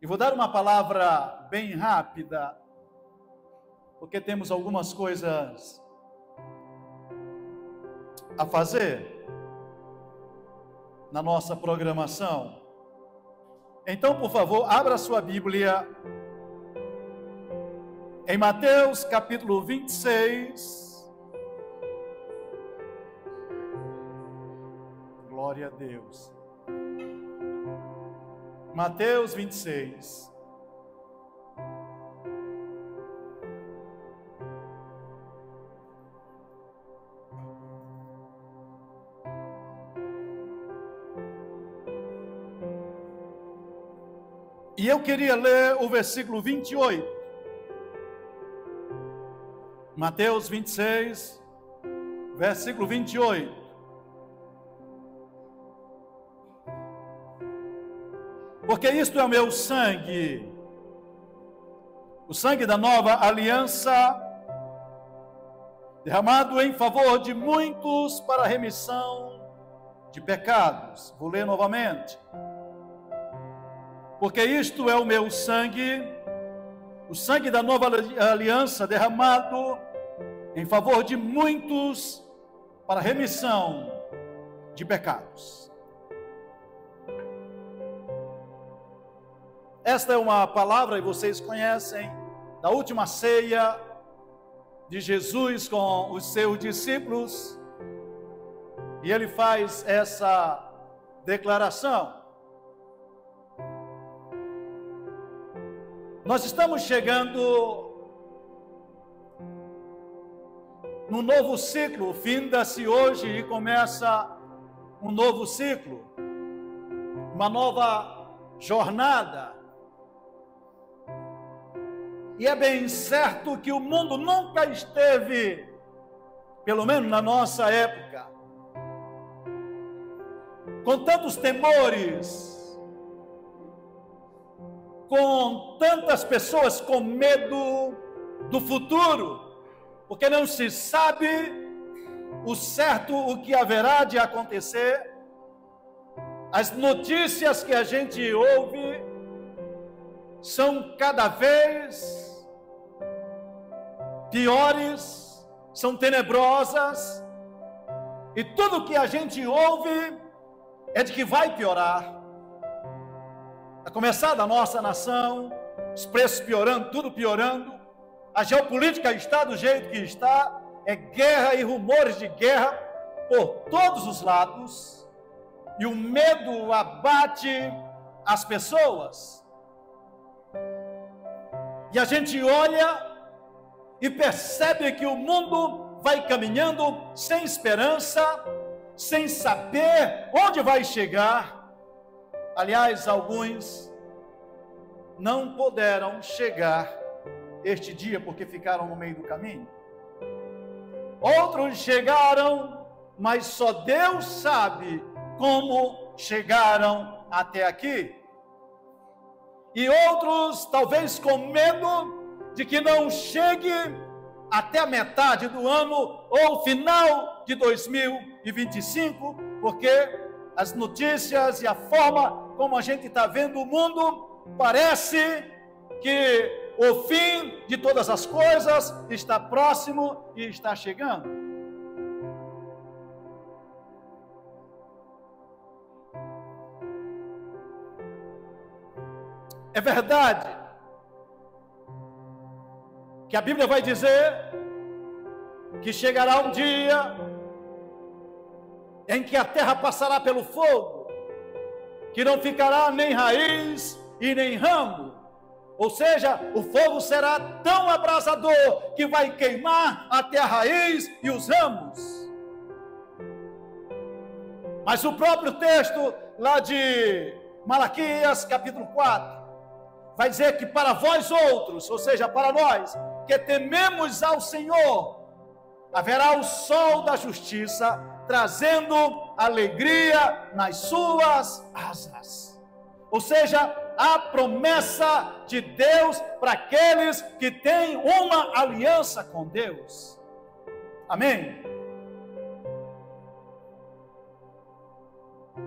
E vou dar uma palavra bem rápida, porque temos algumas coisas a fazer na nossa programação. Então, por favor, abra sua Bíblia em Mateus capítulo 26. Glória a Deus. Mateus 26. E eu queria ler o versículo 28. Mateus 26, versículo 28. Porque isto é o meu sangue, o sangue da nova aliança, derramado em favor de muitos para a remissão de pecados. Vou ler novamente. Porque isto é o meu sangue, o sangue da nova aliança, derramado em favor de muitos para a remissão de pecados. Esta é uma palavra, e vocês conhecem, da última ceia de Jesus com os seus discípulos, e ele faz essa declaração. Nós estamos chegando num novo ciclo, finda-se hoje e começa um novo ciclo, uma nova jornada. E é bem certo que o mundo nunca esteve, pelo menos na nossa época, com tantos temores, com tantas pessoas com medo do futuro, porque não se sabe o certo, o que haverá de acontecer. As notícias que a gente ouve são cada vez piores, são tenebrosas, e tudo que a gente ouve é de que vai piorar. A começar da nossa nação, os preços piorando, tudo piorando, a geopolítica está do jeito que está, é guerra e rumores de guerra por todos os lados, e o medo abate as pessoas. E a gente olha e percebe que o mundo vai caminhando sem esperança, sem saber onde vai chegar. Aliás, alguns não puderam chegar este dia porque ficaram no meio do caminho. Outros chegaram, mas só Deus sabe como chegaram até aqui. E outros, talvez com medo de que não chegue até a metade do ano ou final de 2025, porque as notícias e a forma como a gente está vendo o mundo, parece que o fim de todas as coisas está próximo e está chegando. É verdade que a Bíblia vai dizer que chegará um dia em que a terra passará pelo fogo, que não ficará nem raiz e nem ramo, ou seja, o fogo será tão abrasador que vai queimar até a raiz e os ramos. Mas o próprio texto lá de Malaquias capítulo 4 vai dizer que para vós outros, ou seja, para nós que tememos ao Senhor, haverá o sol da justiça, trazendo alegria nas suas asas. Ou seja, a promessa de Deus para aqueles que têm uma aliança com Deus. Amém?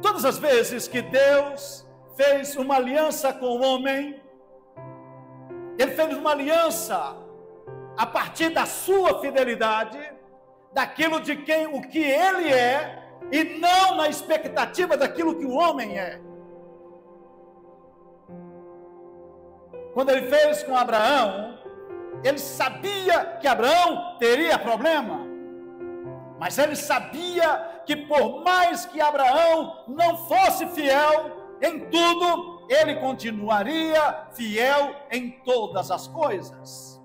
Todas as vezes que Deus fez uma aliança com o homem, Ele fez uma aliança a partir da sua fidelidade, daquilo de quem o que ele é, e não na expectativa daquilo que o homem é. Quando ele fez com Abraão, ele sabia que Abraão teria problema, mas ele sabia que por mais que Abraão não fosse fiel em tudo, ele continuaria fiel em todas as coisas.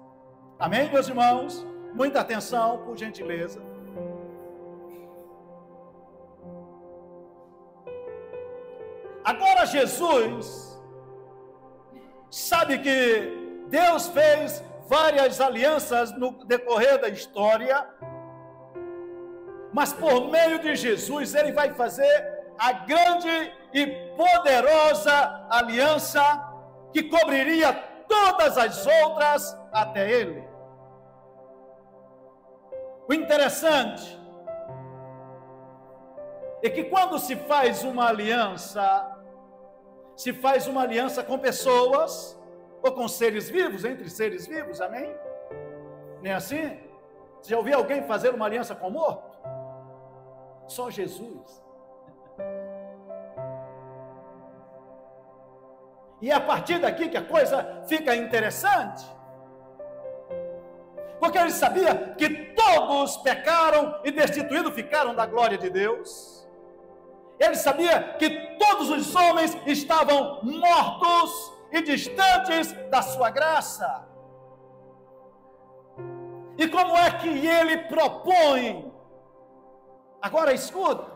Amém, meus irmãos? Muita atenção, por gentileza. Agora Jesus sabe que Deus fez várias alianças no decorrer da história, mas por meio de Jesus ele vai fazer a grande e poderosa aliança que cobriria todas as outras até ele. O interessante é que quando se faz uma aliança com pessoas ou com seres vivos, entre seres vivos, amém? Nem assim? Você já ouviu alguém fazer uma aliança com morto? Só Jesus. E é a partir daqui que a coisa fica interessante. Porque ele sabia que todos pecaram e destituídos ficaram da glória de Deus. Ele sabia que todos os homens estavam mortos e distantes da sua graça. E como é que ele propõe? Agora escuta.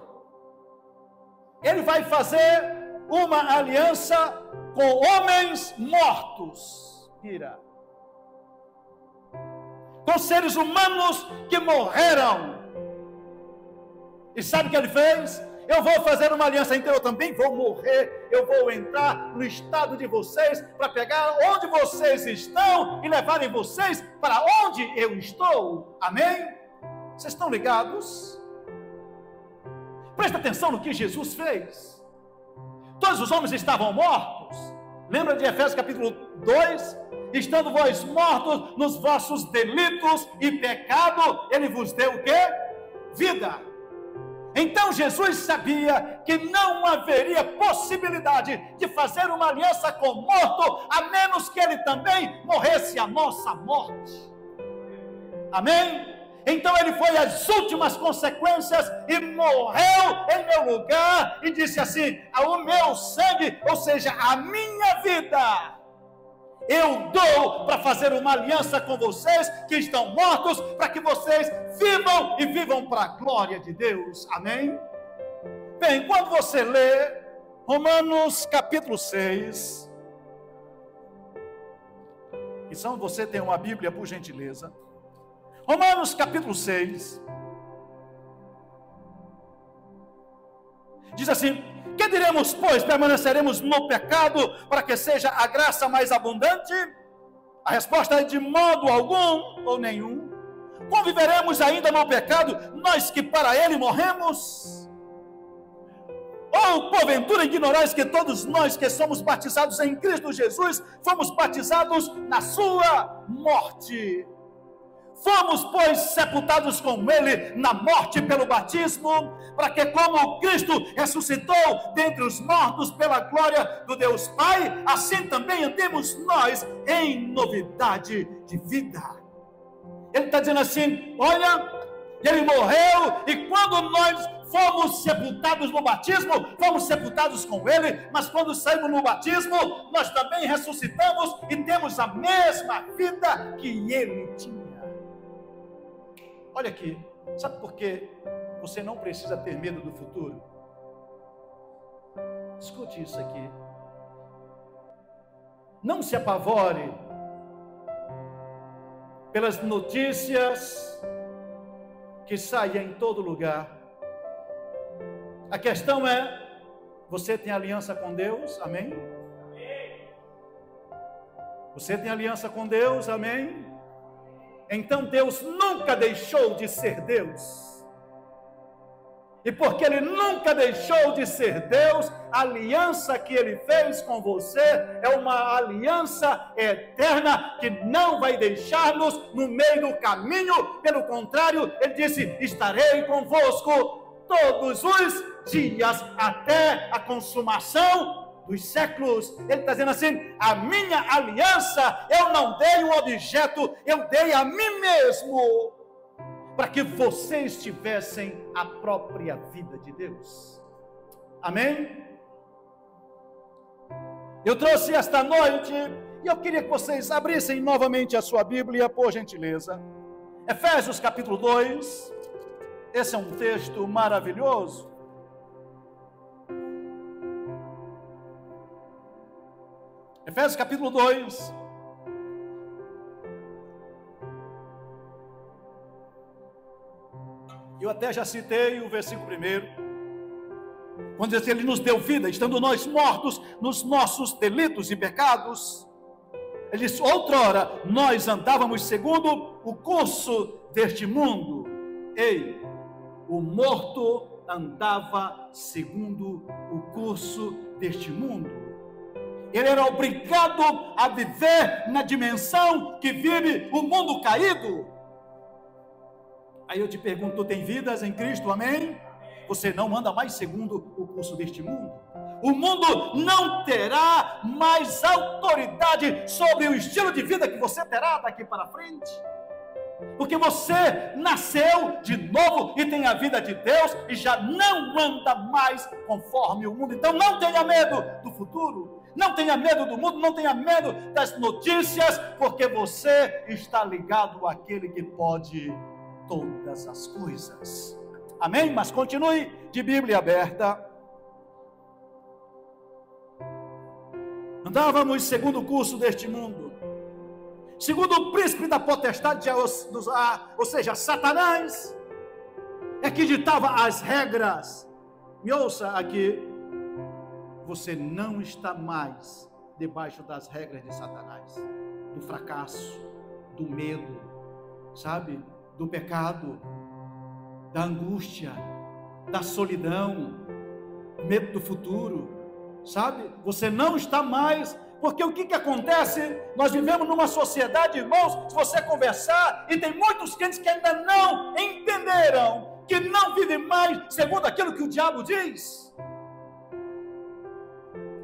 Ele vai fazer uma aliança com homens mortos, com seres humanos que morreram. E sabe o que ele fez? Eu vou fazer uma aliança, então eu também vou morrer, eu vou entrar no estado de vocês, para pegar onde vocês estão, e levarem vocês para onde eu estou, amém? Vocês estão ligados? Presta atenção no que Jesus fez. Todos os homens estavam mortos. Lembra de Efésios capítulo 2? Estando vós mortos nos vossos delitos e pecado, ele vos deu o quê? Vida. Então Jesus sabia que não haveria possibilidade de fazer uma aliança com o morto, a menos que ele também morresse a nossa morte. Amém? Então ele foi às últimas consequências e morreu em meu lugar e disse assim: o meu sangue, ou seja, a minha vida, eu dou para fazer uma aliança com vocês que estão mortos, para que vocês vivam e vivam para a glória de Deus. Amém? Bem, quando você lê Romanos capítulo 6, e só você tem uma Bíblia, por gentileza. Romanos capítulo 6, diz assim: que diremos, pois? Permaneceremos no pecado para que seja a graça mais abundante? A resposta é: de modo algum ou nenhum. Conviveremos ainda no pecado, nós que para ele morremos? Ou porventura ignorais que todos nós que somos batizados em Cristo Jesus, fomos batizados na sua morte? Fomos, pois, sepultados com ele na morte pelo batismo, para que, como Cristo ressuscitou dentre os mortos pela glória do Deus Pai, assim também andemos nós em novidade de vida. Ele está dizendo assim: olha, ele morreu, e quando nós fomos sepultados no batismo, fomos sepultados com ele, mas quando saímos no batismo, nós também ressuscitamos e temos a mesma vida que ele tinha. Olha aqui, sabe por que você não precisa ter medo do futuro? Escute isso aqui. Não se apavore pelas notícias que saem em todo lugar. A questão é: você tem aliança com Deus? Amém? Você tem aliança com Deus? Amém? Então Deus nunca deixou de ser Deus. E porque Ele nunca deixou de ser Deus, a aliança que Ele fez com você é uma aliança eterna que não vai deixar-nos no meio do caminho. Pelo contrário, Ele disse: estarei convosco todos os dias até a consumação dos séculos. Ele está dizendo assim: a minha aliança eu não dei um objeto, eu dei a mim mesmo, para que vocês tivessem a própria vida de Deus. Amém? Eu trouxe esta noite, e eu queria que vocês abrissem novamente a sua Bíblia, por gentileza. Efésios capítulo 2, esse é um texto maravilhoso. Efésios capítulo 2. Eu até já citei o versículo 1, quando diz que Ele nos deu vida, estando nós mortos nos nossos delitos e pecados. Ele diz: outrora nós andávamos segundo o curso deste mundo. Ei, o morto andava segundo o curso deste mundo. Ele era obrigado a viver na dimensão que vive o mundo caído. Aí eu te pergunto: tem vidas em Cristo? Amém? Você não anda mais segundo o curso deste mundo. O mundo não terá mais autoridade sobre o estilo de vida que você terá daqui para frente, porque você nasceu de novo e tem a vida de Deus e já não anda mais conforme o mundo. Então não tenha medo do futuro, não tenha medo do mundo, não tenha medo das notícias, porque você está ligado àquele que pode todas as coisas. Amém? Mas continue de Bíblia aberta. Andávamos segundo o curso deste mundo, segundo o príncipe da potestade, ou seja, Satanás, é que ditava as regras. Me ouça aqui: você não está mais debaixo das regras de Satanás, do fracasso, do medo, sabe? Do pecado, da angústia, da solidão, medo do futuro, sabe? Você não está mais, porque o que acontece? Nós vivemos numa sociedade, irmãos, se você conversar, e tem muitos crentes que ainda não entenderam, que não vivem mais segundo aquilo que o diabo diz.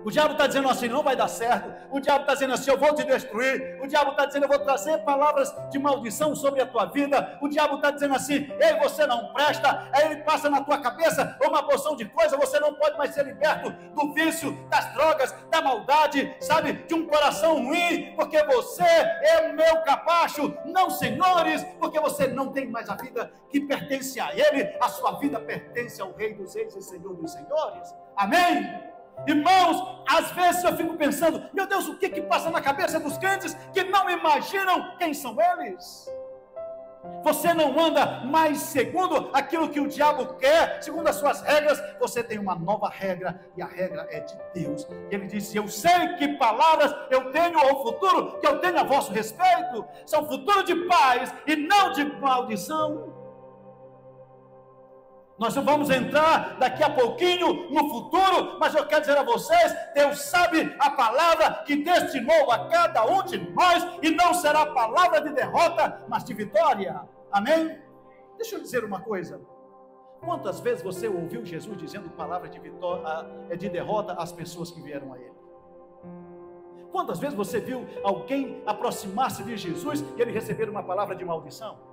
O diabo está dizendo assim: não vai dar certo. O diabo está dizendo assim: eu vou te destruir. O diabo está dizendo: eu vou trazer palavras de maldição sobre a tua vida. O diabo está dizendo assim: ei, você não presta. Aí ele passa na tua cabeça uma porção de coisa. Você não pode mais ser liberto do vício, das drogas, da maldade, sabe, de um coração ruim, porque você é meu capacho. Não, senhores, porque você não tem mais a vida que pertence a Ele. A sua vida pertence ao Rei dos Reis e Senhor dos Senhores. Amém? Irmãos, às vezes eu fico pensando: meu Deus, o que passa na cabeça dos crentes que não imaginam quem são eles? Você não anda mais segundo aquilo que o diabo quer, segundo as suas regras. Você tem uma nova regra, e a regra é de Deus. E Ele disse: eu sei que palavras eu tenho ao futuro, que eu tenho a vosso respeito, são futuro de paz e não de maldição. Nós não vamos entrar daqui a pouquinho no futuro, mas eu quero dizer a vocês: Deus sabe a palavra que destinou a cada um de nós, e não será palavra de derrota, mas de vitória. Amém? Deixa eu dizer uma coisa: quantas vezes você ouviu Jesus dizendo palavra de vitória, de derrota às pessoas que vieram a Ele? Quantas vezes você viu alguém aproximar-se de Jesus e ele receber uma palavra de maldição?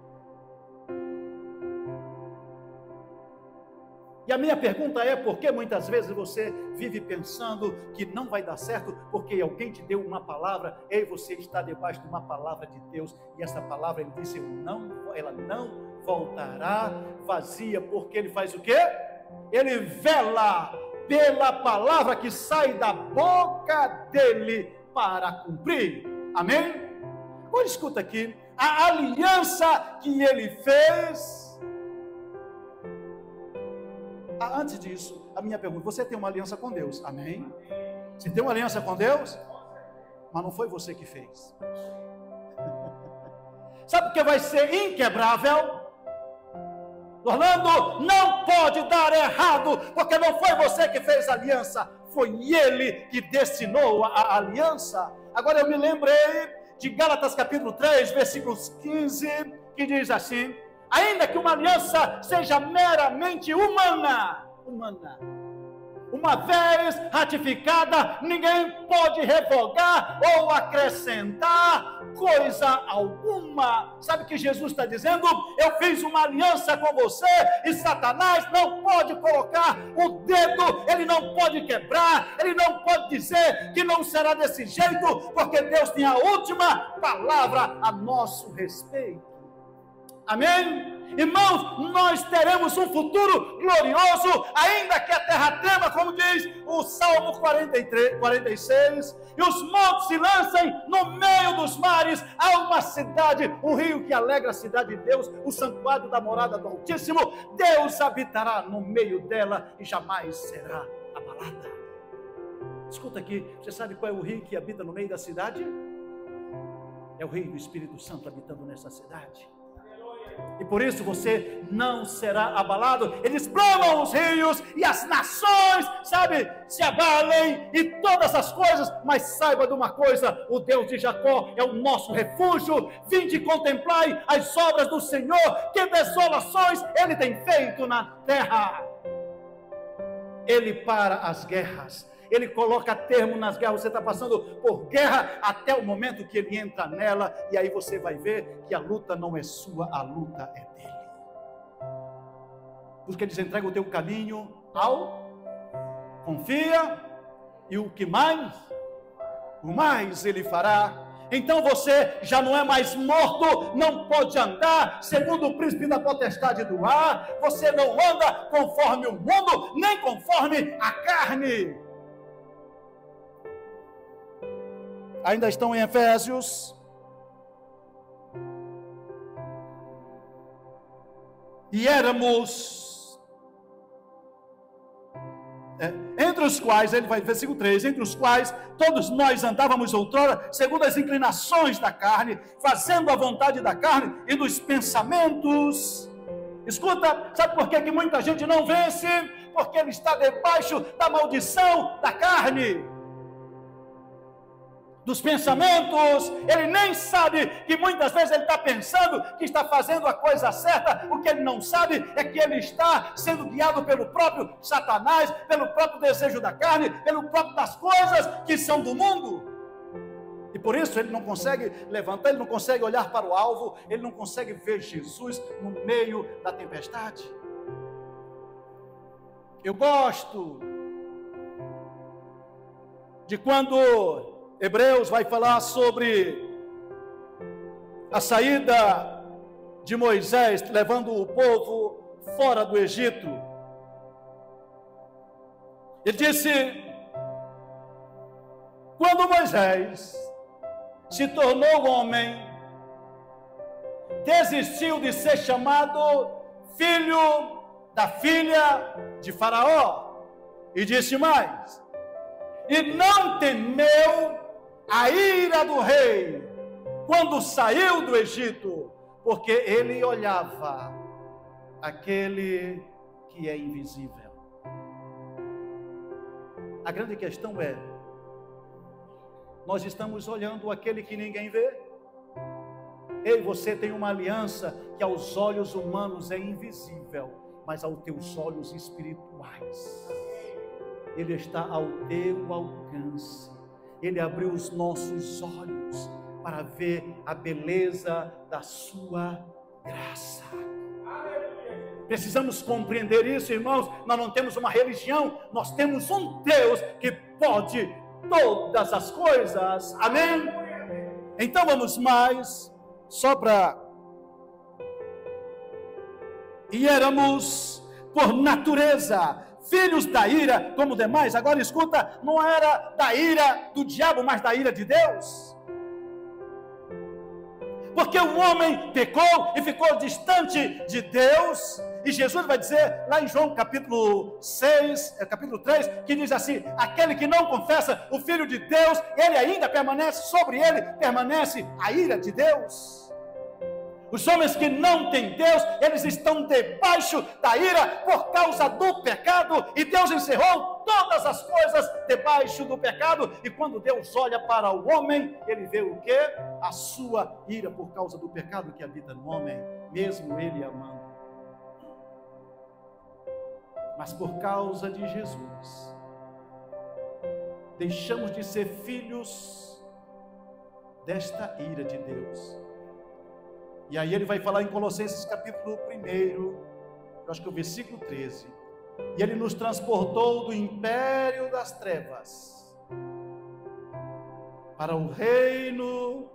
E a minha pergunta é: por que muitas vezes você vive pensando que não vai dar certo, porque alguém te deu uma palavra, e você está debaixo de uma palavra de Deus, e essa palavra, Ele disse, ela não voltará vazia, porque Ele faz o quê? Ele vela pela palavra que sai da boca dEle para cumprir. Amém? Agora escuta aqui, a aliança que Ele fez. Antes disso, a minha pergunta: você tem uma aliança com Deus? Amém? Você tem uma aliança com Deus? Mas não foi você que fez. Sabe o que vai ser inquebrável? Orlando, não pode dar errado, porque não foi você que fez a aliança, foi ele que destinou a aliança. Agora eu me lembrei de Gálatas capítulo 3, versículos 15, que diz assim: ainda que uma aliança seja meramente humana, uma vez ratificada, ninguém pode revogar ou acrescentar coisa alguma. Sabe o que Jesus está dizendo? Eu fiz uma aliança com você e Satanás não pode colocar o dedo, ele não pode quebrar, ele não pode dizer que não será desse jeito, porque Deus tem a última palavra a nosso respeito. Amém? Irmãos, nós teremos um futuro glorioso, ainda que a terra trema, como diz o Salmo 46, e os montes se lancem no meio dos mares. Há uma cidade, um rio que alegra a cidade de Deus, o santuário da morada do Altíssimo. Deus habitará no meio dela e jamais será abalada. Escuta aqui, você sabe qual é o rio que habita no meio da cidade? É o rio do Espírito Santo habitando nessa cidade. E por isso você não será abalado. Eles bramam os rios e as nações, sabe, se abalem e todas as coisas. Mas saiba de uma coisa: o Deus de Jacó é o nosso refúgio. Vinde e contemplai as obras do Senhor, que desolações Ele tem feito na terra. Ele para as guerras, Ele coloca termo nas guerras. Você está passando por guerra até o momento que Ele entra nela, e aí você vai ver que a luta não é sua, a luta é dele. Porque Eles entregam o teu caminho ao confia, e o que mais? O mais Ele fará. Então você já não é mais morto, não pode andar segundo o príncipe da potestade do ar. Você não anda conforme o mundo, nem conforme a carne. Ainda estão em Efésios. E éramos, entre os quais, ele vai, versículo 3, entre os quais todos nós andávamos outrora, segundo as inclinações da carne, fazendo a vontade da carne e dos pensamentos. Escuta, sabe por que muita gente não vence? Porque ele está debaixo da maldição da carne, dos pensamentos. Ele nem sabe que muitas vezes ele está pensando que está fazendo a coisa certa. O que ele não sabe é que ele está sendo guiado pelo próprio Satanás, pelo próprio desejo da carne, pelo próprio das coisas que são do mundo. E por isso ele não consegue levantar, ele não consegue olhar para o alvo, ele não consegue ver Jesus no meio da tempestade. Eu gosto de quando Hebreus vai falar sobre a saída de Moisés, levando o povo fora do Egito. Ele disse: quando Moisés se tornou homem, desistiu de ser chamado filho da filha de Faraó, e disse mais: e não temeu a ira do rei quando saiu do Egito, porque ele olhava aquele que é invisível. A grande questão é: nós estamos olhando aquele que ninguém vê? Eu e você tem uma aliança que aos olhos humanos é invisível, mas aos teus olhos espirituais Ele está ao teu alcance. Ele abriu os nossos olhos para ver a beleza da sua graça. Precisamos compreender isso, irmãos. Nós não temos uma religião, nós temos um Deus que pode todas as coisas. Amém? Então vamos mais, só para... E éramos por natureza filhos da ira como demais. Agora escuta, não era da ira do diabo, mas da ira de Deus. Porque o homem pecou e ficou distante de Deus. E Jesus vai dizer lá em João capítulo 6, capítulo 3, que diz assim: aquele que não confessa o Filho de Deus, ele ainda permanece, sobre ele permanece a ira de Deus. Os homens que não têm Deus, eles estão debaixo da ira por causa do pecado, e Deus encerrou todas as coisas debaixo do pecado. E quando Deus olha para o homem, ele vê o quê? A sua ira por causa do pecado que habita no homem, mesmo ele amando. Mas por causa de Jesus, deixamos de ser filhos desta ira de Deus. E aí ele vai falar em Colossenses capítulo 1, eu acho que é o versículo 13. E ele nos transportou do império das trevas para o reino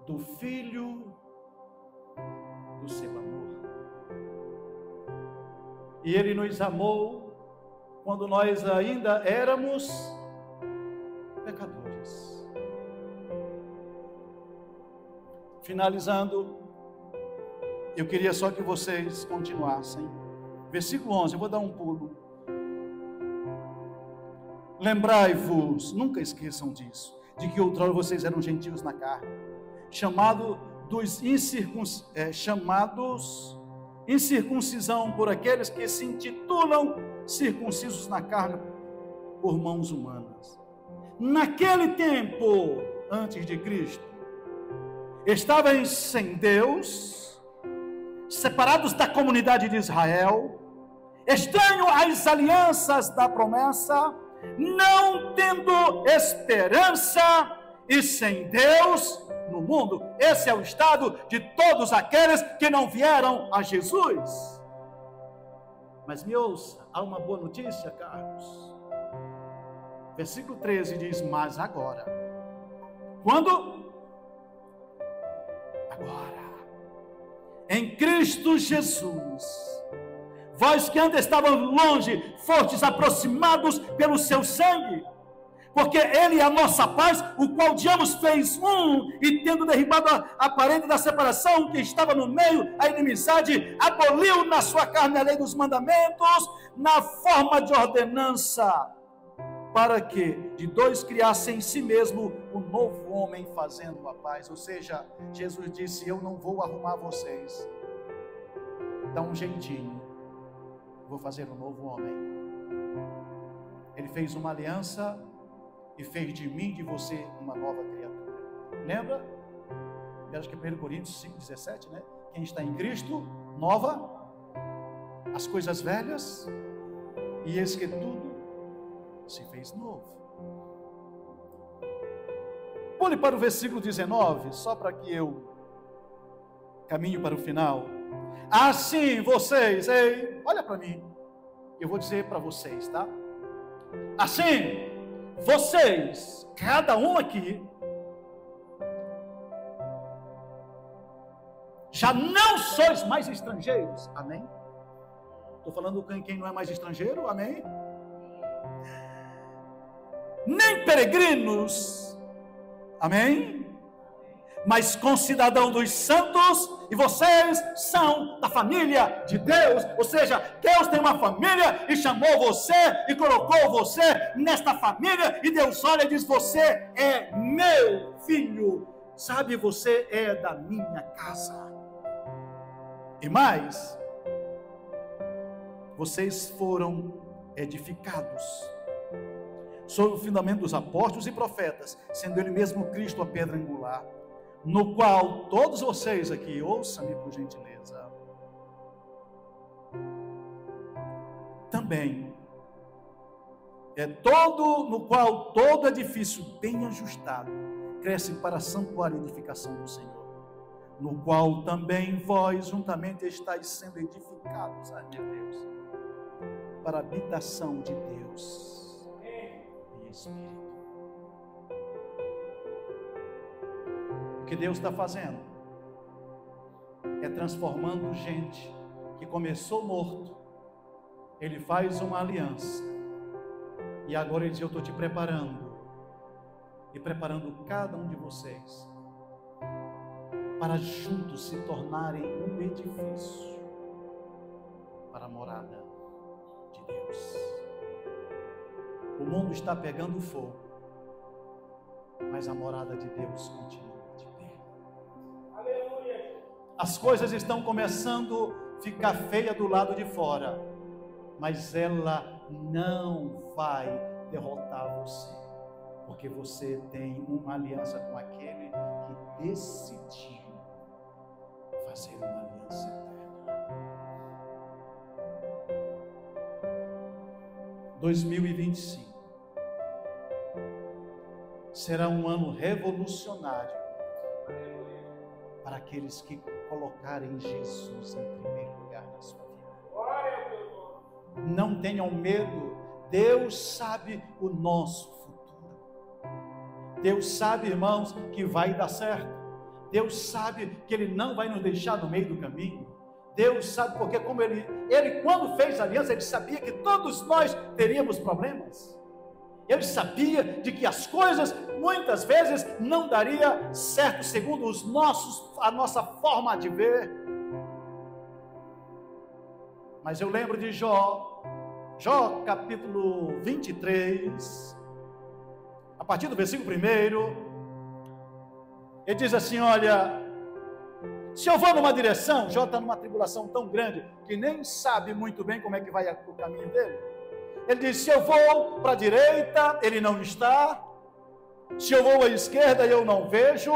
do Filho do seu amor. E ele nos amou quando nós ainda éramos pecadores. Finalizando, eu queria só que vocês continuassem. Versículo 11, eu vou dar um pulo. Lembrai-vos, nunca esqueçam disso, de que outrora vocês eram gentios na carne, chamados incircuncisão por aqueles que se intitulam circuncisos na carne por mãos humanas. Naquele tempo, antes de Cristo, estavam sem Deus, separados da comunidade de Israel, estranhos às alianças da promessa, não tendo esperança e sem Deus no mundo. Esse é o estado de todos aqueles que não vieram a Jesus. Mas me ouça, há uma boa notícia, Carlos. Versículo 13 diz: mas agora. Quando? Agora, em Cristo Jesus, vós que antes estavam longe, fostes aproximados pelo seu sangue, porque ele é a nossa paz, o qual de ambos fez um, e tendo derribado a parede da separação que estava no meio, a inimizade, aboliu na sua carne a lei dos mandamentos, na forma de ordenança, para que de dois criasse em si mesmo o novo homem, fazendo a paz. Ou seja, Jesus disse: eu não vou arrumar vocês, dá um jeitinho, vou fazer um novo homem. Ele fez uma aliança e fez de mim e de você uma nova criatura. Lembra? Acho que é 1 Coríntios 5,17, né? Quem está em Cristo, nova, as coisas velhas, e eis que tudo se fez novo. Pule para o versículo 19, só para que eu caminhe para o final. Assim vocês, ei, olha para mim, eu vou dizer para vocês, tá? Assim, vocês, cada um aqui, já não sois mais estrangeiros, amém? Estou falando com quem não é mais estrangeiro, amém? Nem peregrinos, amém? Mas concidadão dos santos, e vocês são da família de Deus. Ou seja, Deus tem uma família e chamou você e colocou você nesta família, e Deus olha e diz: você é meu filho, sabe, você é da minha casa. E mais, vocês foram edificados sobre o fundamento dos apóstolos e profetas, sendo ele mesmo Cristo a pedra angular, no qual todos vocês aqui, ouçam-me por gentileza, também no qual todo edifício bem ajustado cresce para a santuária e edificação do Senhor, no qual também vós juntamente estáis sendo edificados, ai meu Deus, para a habitação de Deus e Espírito. O que Deus está fazendo é transformando gente que começou morto. Ele faz uma aliança, e agora ele diz: eu estou te preparando, e preparando cada um de vocês para juntos se tornarem um edifício para a morada de Deus. O mundo está pegando fogo, mas a morada de Deus continua de pé. Aleluia. As coisas estão começando a ficar feias do lado de fora, mas ela não vai derrotar você, porque você tem uma aliança com aquele que decidiu fazer uma aliança eterna. 2025 será um ano revolucionário para aqueles que colocarem Jesus em primeiro lugar na sua vida. Não tenham medo, Deus sabe o nosso futuro. Deus sabe, irmãos, que vai dar certo. Deus sabe que Ele não vai nos deixar no meio do caminho. Deus sabe porque como Ele quando fez a aliança, Ele sabia que todos nós teríamos problemas. Ele sabia de que as coisas muitas vezes não daria certo segundo a nossa forma de ver. Mas eu lembro de Jó capítulo 23, a partir do versículo 1, ele diz assim: olha, se eu vou numa direção, Jó está numa tribulação tão grande que nem sabe muito bem como é que vai o caminho dele. Ele diz: se eu vou para a direita, ele não está. Se eu vou à esquerda, eu não vejo.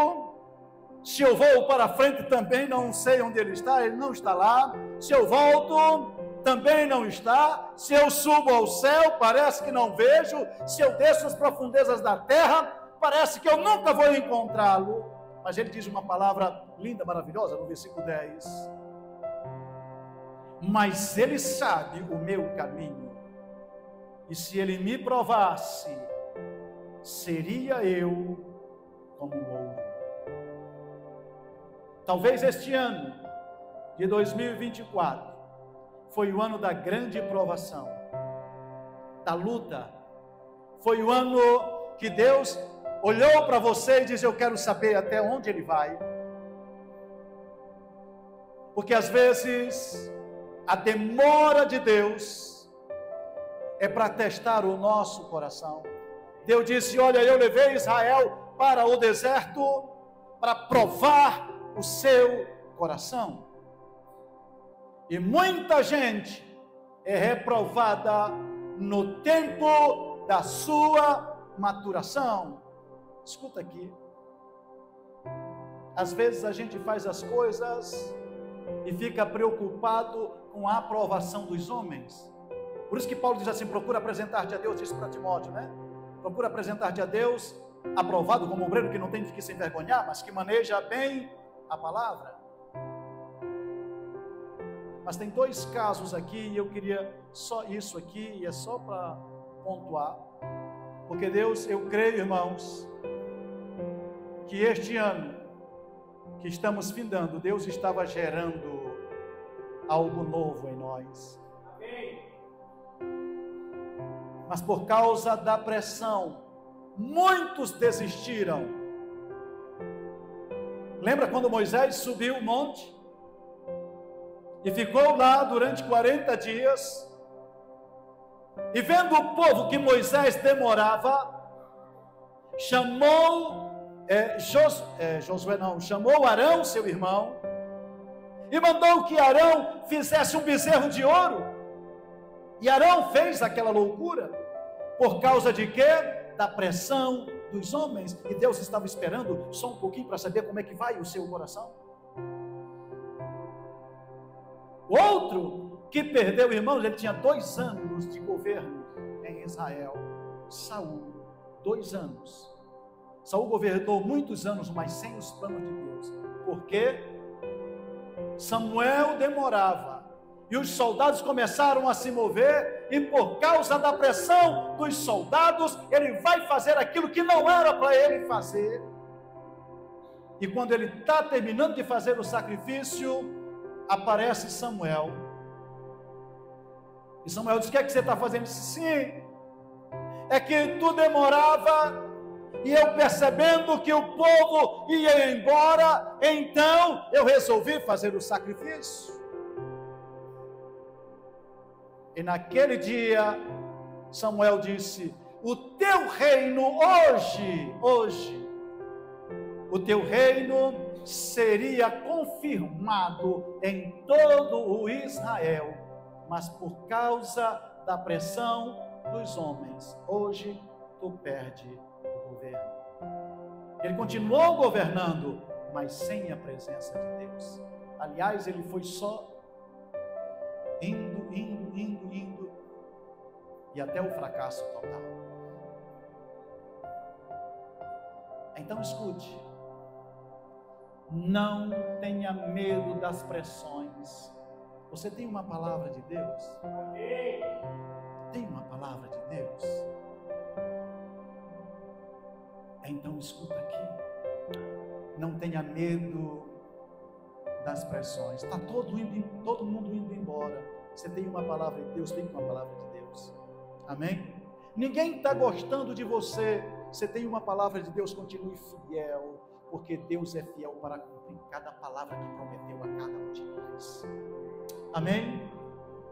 Se eu vou para a frente, também não sei onde ele não está lá. Se eu volto, também não está. Se eu subo ao céu, parece que não vejo. Se eu desço às profundezas da terra, parece que eu nunca vou encontrá-lo. Mas ele diz uma palavra linda, maravilhosa, no versículo 10. Mas ele sabe o meu caminho. E se ele me provasse, seria eu como ouro. Talvez este ano de 2024 foi o ano da grande provação, da luta. Foi o ano que Deus olhou para você e disse: eu quero saber até onde ele vai. Porque às vezes a demora de Deus é para testar o nosso coração. Deus disse: olha, eu levei Israel para o deserto para provar o seu coração. E muita gente é reprovada no tempo da sua maturação. Escuta aqui. Às vezes a gente faz as coisas e fica preocupado com a aprovação dos homens. Por isso que Paulo diz assim: procura apresentar-te a Deus, disse para Timóteo, né? Procura apresentar-te a Deus aprovado como obreiro que não tem de que se envergonhar, mas que maneja bem a palavra. Mas tem dois casos aqui, e eu queria só isso aqui, e é só para pontuar, porque Deus, eu creio, irmãos, que este ano que estamos findando, Deus estava gerando algo novo em nós. Amém. Mas por causa da pressão, muitos desistiram. Lembra quando Moisés subiu o monte e ficou lá durante 40 dias, e vendo o povo que Moisés demorava, chamou chamou Arão, seu irmão, e mandou que Arão fizesse um bezerro de ouro. E Arão fez aquela loucura, por causa de quê? Da pressão dos homens. E Deus estava esperando só um pouquinho para saber como é que vai o seu coração. O outro que perdeu, irmãos, ele tinha 2 anos de governo em Israel. Saul, 2 anos. Saul governou muitos anos, mas sem os planos de Deus. Porque Samuel demorava. E os soldados começaram a se mover, e por causa da pressão dos soldados, ele vai fazer aquilo que não era para ele fazer. E quando ele está terminando de fazer o sacrifício, aparece Samuel. E Samuel diz: o que é que você está fazendo? Ele disse: sim, é que tu demorava, e eu percebendo que o povo ia embora, então eu resolvi fazer o sacrifício. E naquele dia, Samuel disse: o teu reino hoje o teu reino seria confirmado em todo o Israel, mas por causa da pressão dos homens, hoje tu perde o governo. Ele continuou governando, mas sem a presença de Deus. Aliás, ele foi só indo, e até o fracasso total. Então escute, não tenha medo das pressões. Você tem uma palavra de Deus? Tem uma palavra de Deus? Então escuta aqui, não tenha medo das pressões. Está todo mundo indo embora. Você tem uma palavra de Deus, fique com a palavra de Deus. Amém? Ninguém está gostando de você. Você tem uma palavra de Deus, continue fiel, porque Deus é fiel para cumprir cada palavra que prometeu a cada um de nós. Amém?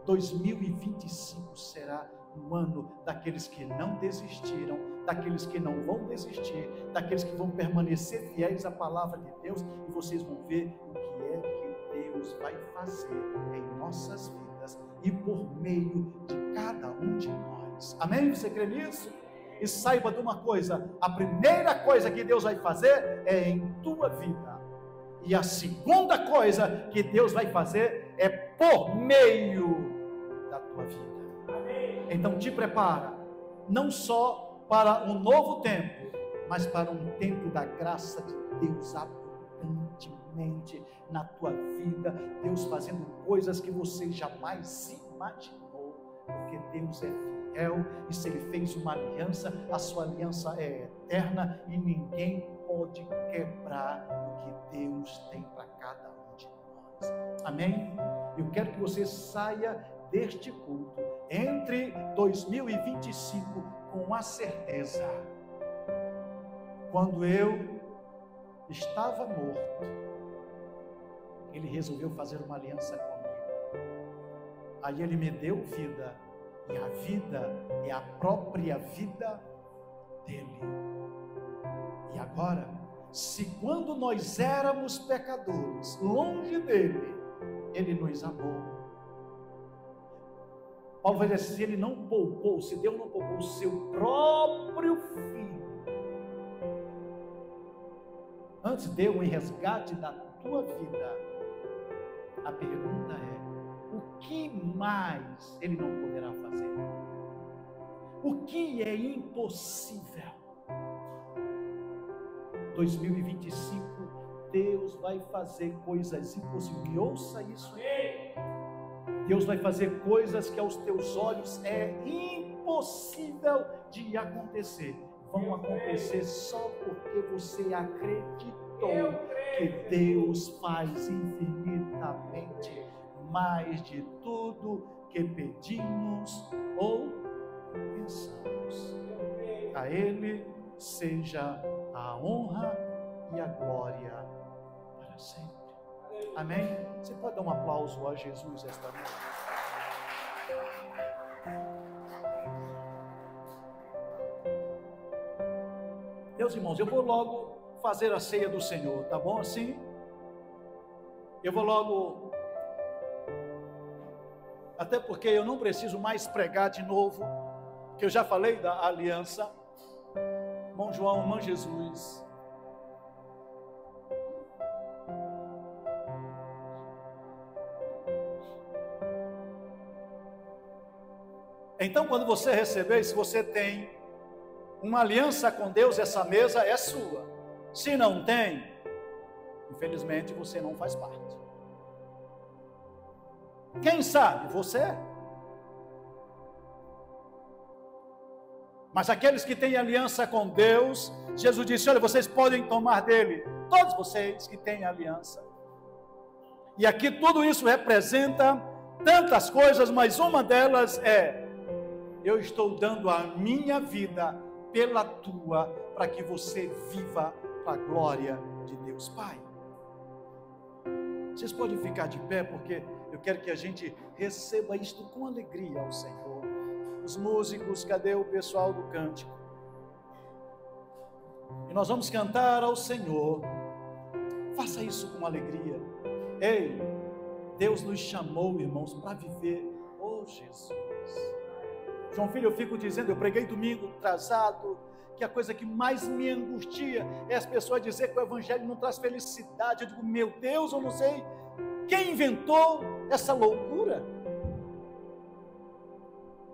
2025 será um ano daqueles que não desistiram, daqueles que não vão desistir, daqueles que vão permanecer fiéis à palavra de Deus, e vocês vão ver o que é que Deus vai fazer em nossas vidas e por meio de cada um de nós. Amém? Você crê nisso? E saiba de uma coisa, a primeira coisa que Deus vai fazer é em tua vida, e a segunda coisa que Deus vai fazer é por meio da tua vida. Então te prepara, não só para um novo tempo, mas para um tempo da graça de Deus abundantemente na tua vida, Deus fazendo coisas que você jamais imaginou, porque Deus é fiel, e se Ele fez uma aliança, a sua aliança é eterna, e ninguém pode quebrar o que Deus tem para cada um de nós. Amém? Eu quero que você saia deste culto, entre 2025, com a certeza, quando eu estava morto, Ele resolveu fazer uma aliança comigo, aí Ele me deu vida, e a vida é a própria vida dEle. E agora, se quando nós éramos pecadores, longe dEle, Ele nos amou. Paulo vai dizer, se Ele não poupou, se Deus não poupou o seu próprio Filho, antes deu em resgate da tua vida, a pergunta é, o que mais Ele não poderá fazer? O que é impossível? 2025, Deus vai fazer coisas impossíveis. E ouça isso aí. Deus vai fazer coisas que aos teus olhos é impossível de acontecer. Vão acontecer só porque você acreditou que Deus faz infinitamente mais de tudo que pedimos ou pensamos. A Ele seja a honra e a glória para sempre. Amém? Você pode dar um aplauso a Jesus esta noite? Meus irmãos, eu vou logo fazer a ceia do Senhor, tá bom assim? Eu vou logo, até porque eu não preciso mais pregar de novo, que eu já falei da aliança. Irmão João, irmão Jesus, então quando você receber, se você tem uma aliança com Deus, essa mesa é sua. Se não tem, infelizmente você não faz parte. Quem sabe você é. Mas aqueles que têm aliança com Deus, Jesus disse, olha, vocês podem tomar dele, todos vocês que têm aliança. E aqui tudo isso representa tantas coisas, mas uma delas é, eu estou dando a minha vida pela tua, para que você viva para a glória de Deus Pai. Vocês podem ficar de pé, porque eu quero que a gente receba isto com alegria ao Senhor. Os músicos, cadê o pessoal do cântico? E nós vamos cantar ao Senhor. Faça isso com alegria. Ei, Deus nos chamou, irmãos, para viver, oh Jesus. João Filho, eu fico dizendo, eu preguei domingo atrasado, que a coisa que mais me angustia é as pessoas dizer que o evangelho não traz felicidade. Eu digo, meu Deus, eu não sei quem inventou essa loucura.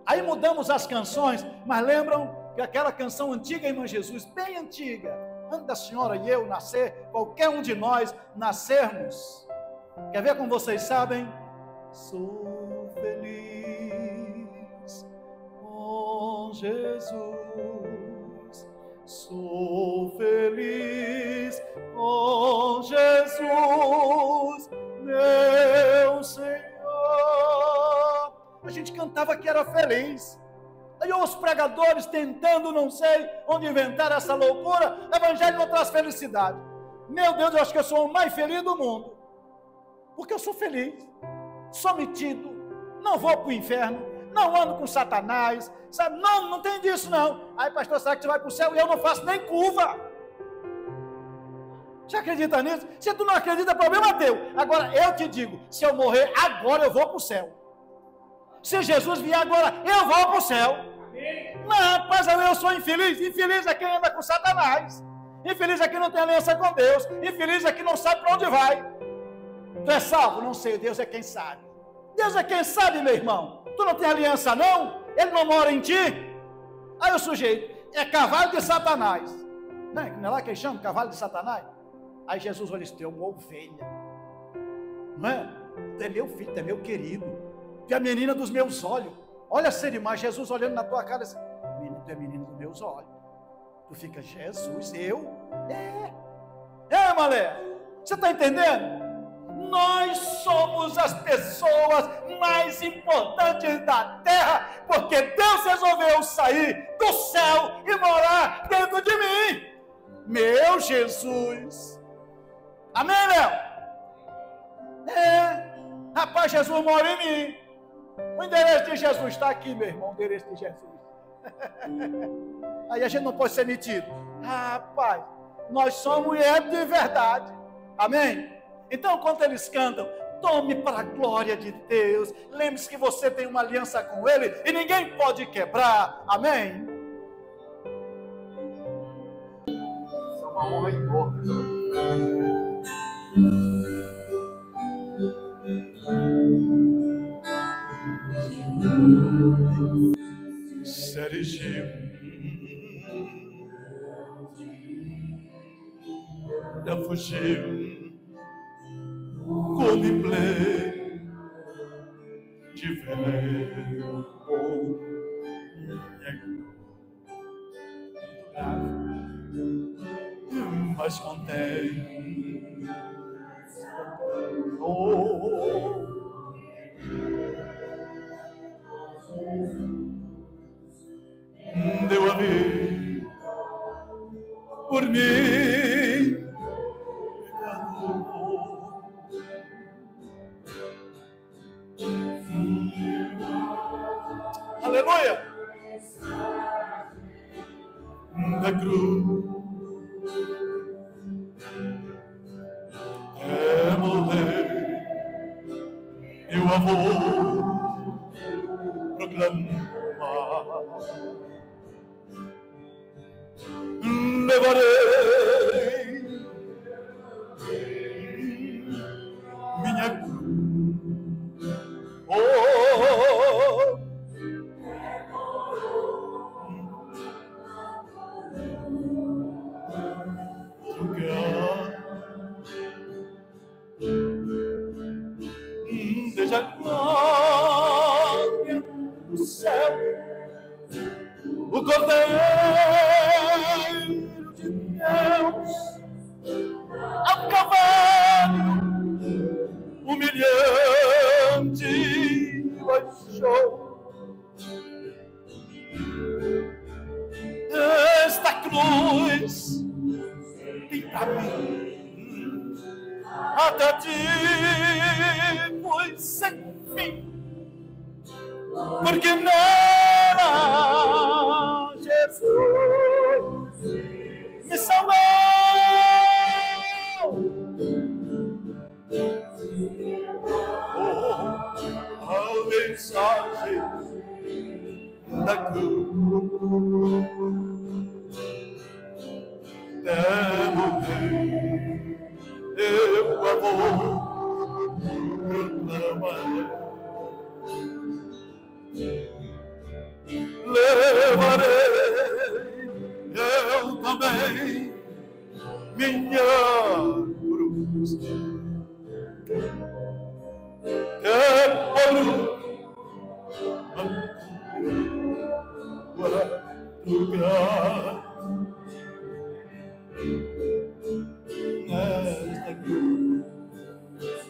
Aí mudamos as canções, mas lembram que aquela canção antiga, irmã Jesus, bem antiga, antes da senhora e eu nascer, qualquer um de nós nascermos. Quer ver como vocês sabem? Sou feliz com Jesus, sou feliz com Jesus, meu Senhor. A gente cantava que era feliz. Aí os pregadores tentando, não sei onde inventar essa loucura, o evangelho não traz felicidade. Meu Deus, eu acho que eu sou o mais feliz do mundo, porque eu sou feliz, sou metido, não vou para o inferno, não ando com Satanás, sabe? Não tem disso não. Aí pastor, sabe que você vai para o céu e eu não faço nem curva. Você acredita nisso? Se tu não acredita, problema é teu. Agora eu te digo, se eu morrer agora eu vou para o céu. Se Jesus vier agora, eu vou para o céu. Não, rapaz, eu sou infeliz. Infeliz é quem anda com Satanás. Infeliz é quem não tem aliança com Deus. Infeliz é quem não sabe para onde vai. Tu é salvo? Não sei, Deus é quem sabe. Deus é quem sabe, meu irmão. Tu não tem aliança não? Ele não mora em ti? Aí o sujeito é cavalo de Satanás. Não é lá que ele chama? Cavalo de Satanás? Aí Jesus olha, isso é uma ovelha. Não é? Tu é meu filho, tu é meu querido. Tu é a menina dos meus olhos. Olha a ser imagem, Jesus olhando na tua cara assim, tu é menino dos meus olhos. Tu fica, Jesus, eu? Malé, você está entendendo? Nós somos as pessoas mais importantes da terra, porque Deus resolveu sair do céu e morar dentro de mim. Meu Jesus. Amém, Léo? Rapaz, Jesus mora em mim. O endereço de Jesus está aqui, meu irmão, o endereço de Jesus. Aí a gente não pode ser metido. Rapaz, nós somos mulheres de verdade. Amém? Então, quando eles cantam, tome para a glória de Deus. Lembre-se que você tem uma aliança com Ele e ninguém pode quebrar. Amém? Isso é uma honra enorme. Sergiu, já fugiu, como emblema de vergonha, mas contém deu a vida por mim. Aleluia. Da cruz morrer, meu amor proclamar. Levarei minha cruz, desde a glória do céu, o Cordeiro de Deus, ao cavalo humilhante baixou. Esta cruz tem para mim, até ti foi sem fim, porque nela Jesus me bênção não! A mensagem da cruz é morrer, eu vou proclamar. Levarei eu também minha cruz, lugar nesta cruz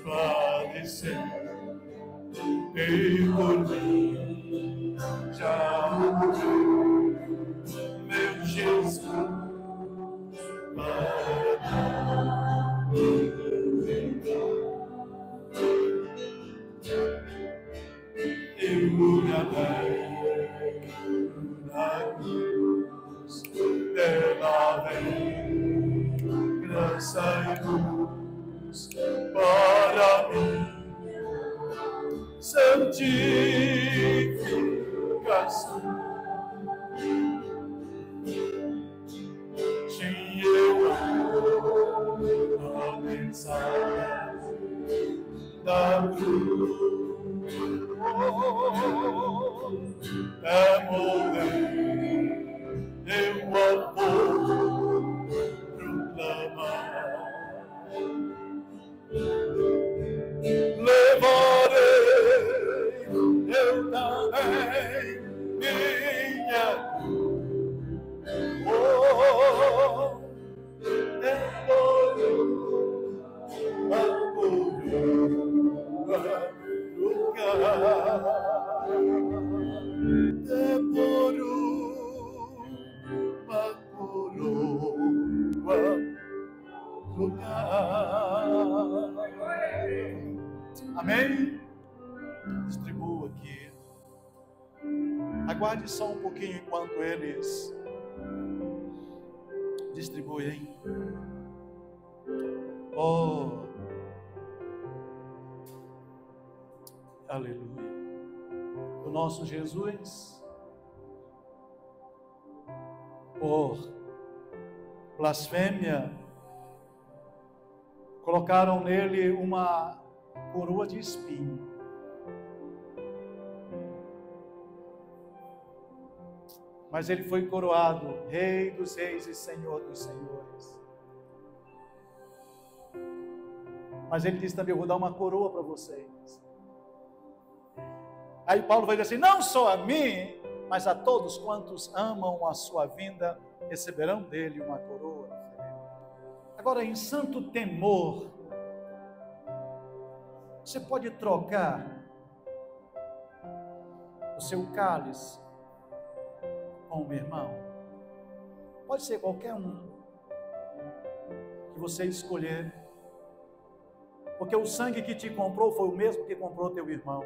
padecer e por mim já morreu meu Jesus para dar eu me amei na cruz, ela vem graça e luz para mim, santificação. Sim, eu amo a mensagem da cruz. É morrer, eu vou proclamar. Levarei eu também minha Amém? Distribua aqui. Aguarde só um pouquinho enquanto eles distribuem. Oh, aleluia. O nosso Jesus, por blasfêmia, colocaram nele uma coroa de espinho. Mas ele foi coroado Rei dos Reis e Senhor dos Senhores. Mas ele disse também: eu vou dar uma coroa para vocês. Aí Paulo vai dizer assim: não só a mim, mas a todos quantos amam a sua vinda, receberão dele uma coroa. Agora, em santo temor, você pode trocar o seu cálice com o irmão. Pode ser qualquer um que você escolher, porque o sangue que te comprou foi o mesmo que comprou teu irmão.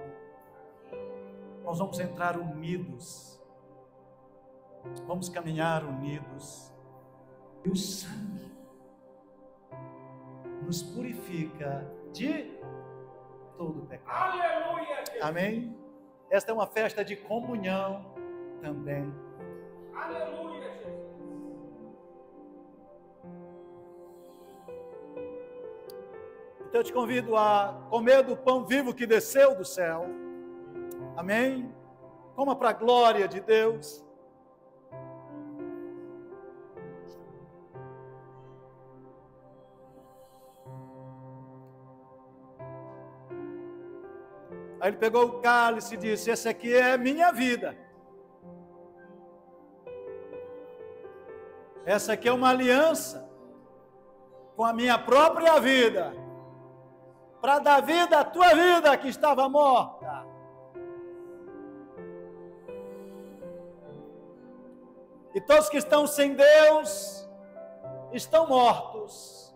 Nós vamos entrar unidos, vamos caminhar unidos, e o sangue nos purifica de todo pecado. Aleluia! Amém? Esta é uma festa de comunhão também. Aleluia, Jesus! Então eu te convido a comer do pão vivo que desceu do céu. Amém? Coma para a glória de Deus. Aí ele pegou o cálice e disse: essa aqui é minha vida. Essa aqui é uma aliança com a minha própria vida, para dar vida à tua vida que estava morta. E todos que estão sem Deus estão mortos.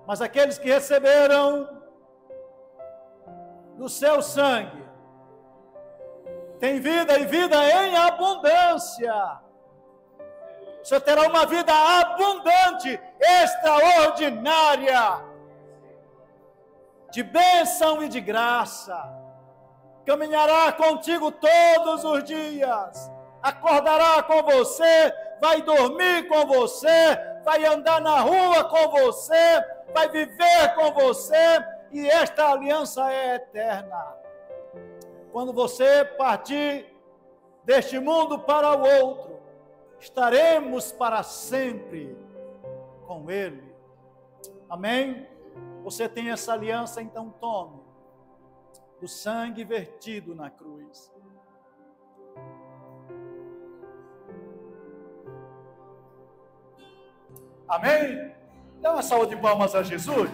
Mas aqueles que receberam do seu sangue têm vida, e vida em abundância. Você terá uma vida abundante, extraordinária, de bênção e de graça. Caminhará contigo todos os dias, acordará com você, vai dormir com você, vai andar na rua com você, vai viver com você, e esta aliança é eterna. Quando você partir deste mundo para o outro, estaremos para sempre com Ele. Amém? Você tem essa aliança, então tome do sangue vertido na cruz. Amém? Dá uma salva de palmas a Jesus.